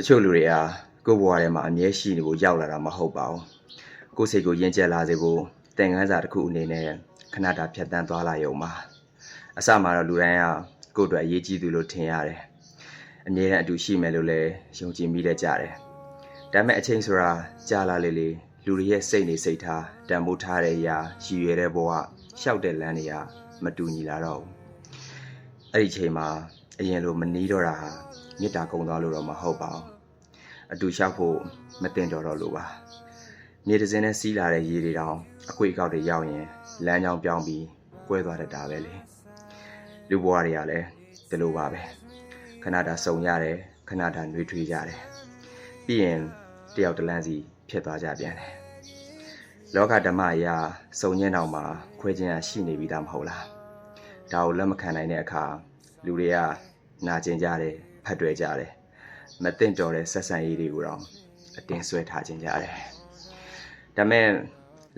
တချို့လူတွေဟာကိုယ့်ဘဝထဲမှာအမြဲရှိနေဖို့ရောက်လာတာမဟုတ်ပါဘူးကိုယ်စိတ်ကိုယဉ်ကျေးလာစေဖို့သင်ခန်းစာတစ်ခုအနေနဲ့ခဏတာဖြတ်တန်းသွားလာရုံပါအစမှာတော့လူတိုင်းကကိုယ့်အတွက်အရေးကြီးသူလို့ထင်ရတယ်အမြဲတမ်းအတူရှိမယ်လို့လည်းယုံကြည်မိတတ်ကြတယ်ဒါပေမဲ့အချိန်ဆိုတာကြာလာလေလေလူတွေရဲ့စိတ်နေစိတ်ထားတန်ဖိုးထားတဲ့အရာရည်ရွယ်တဲ့ဘဝရှောက်တဲ့လမ်းတွေကမတူညီလာတော့ဘူးအဲ့ဒီချိန်မှာအရင်လိုမနီးတော့တာဟာမေတ္တာကုန်သွားလို့တော့မဟုတ်ပါဘူးအတူလျှောက်ဖို့မတင်တော့လို့ပါမြေတစင်းနဲ့စီးလာတဲ့ရေတွေတောင်အခွေကောက်တွေရောက်ရင်လမ်းကြောင်းပြောင်းပြီးကွဲသွားတတ်တာပဲလေလူဘဝတွေကလည်းဒီလိုပါပဲခဏတာစုံရတယ်ခဏတာနှွေးထွေးကြတယ်ပြီးရင်တယောက်တစ်လမ်းစီဖြစ်သွားကြပြန်တယ်လောကဓမ္မအရာစုံညင်းတောင်မှာခွဲခြင်းရှိနေပြီးသားမဟုတ်လားဒါကိုလက်မခံနိုင်တဲ့အခါလူတွေကနာကျင်ကြတယ်ဖတ်တွေ့ကြတယ်မသိမ့်တော်တဲ့ဆက်ဆံရေးတွေကိုတော့အတင်းဆွဲထားခြင်းကြတယ်ဒါမဲ့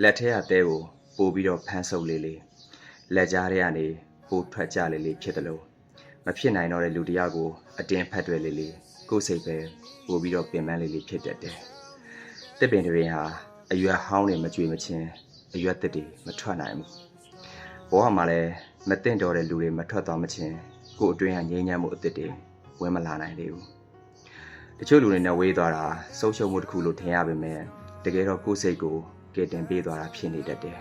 လက်ထဲအသေးကိုပို့ပြီးတော့ဖမ်းဆုပ်လေးလေးလက်ကြားထဲကနေပို့ထွက်ကြလေးလေးဖြစ်တယ်လို့မဖြစ်နိုင်တော့တဲ့လူတယောက်ကိုအတင်းဖတ်တွေ့လေးလေးကိုယ်စိတ်ပဲပို့ပြီးတော့ပင်ပန်းလေးလေးဖြစ်တတ်တယ်တစ်ပင်တွေဟာအရွက်ဟောင်းတွေမကြွေမချင်းအရွက်သစ်တွေမထွက်နိုင်ဘူးဘဝမှာလည်းမသိမ့်တော်တဲ့လူတွေမထွက်သွားမချင်းကိုယ်အတွင်းကငြိမ်းချမ်းမှုအသစ်တွေဝင်မလာနိုင်သေးဘူးတချို့လူတွေနဲ့ဝေးသွားတာဆုံးရှုံးမှုတစ်ခုလို့ထင်ရပေမဲ့တကယ်တော့ကိုယ်စိတ်ကိုကယ်တင်ပေးသွားတာဖြစ်နေတတ်တယ်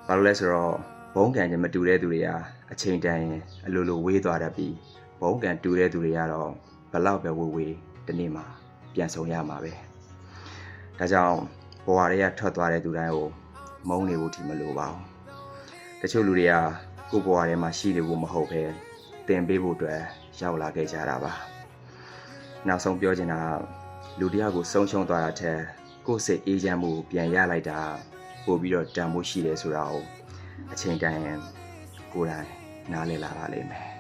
ဘာလို့လဲဆိုတော့ဘုံကံချင်းမတူတဲ့သူတွေဟာအချိန်တန်ရင်အလိုလိုဝေးသွားတတ်ပြီးဘုံကံတူတဲ့သူတွေကတော့ဘလောက်ပဲဝေးဒီနေ့မှာပြန်ဆုံရမှာပဲဒါကြောင့်ဘဝတွေကထွက်သွားတဲ့သူတိုင်းကိုမုန်းနေဖို့ဒီမလိုပါဘူးတချို့လူတွေကကိုယ်ဘဝထဲမှာရှိနေဖို့မဟုတ်ပဲတင်ပေးဖို့အတွက်ရောက်လာခဲ့ကြတာပါနောက်ဆုံးပြောချင်တာလူတယောက်ကိုဆုံးရှုံးသွားတာထက်ကိုယ်စိတ်အေးချမ်းမှုပြန်ရလိုက်တာပို့ပြီးတော့တန်ဖိုးရှိတယ်ဆိုတာကိုအချိန်တန်ရင်ကိုယ်တိုင်နားလည်လာပါလိမ့်မယ်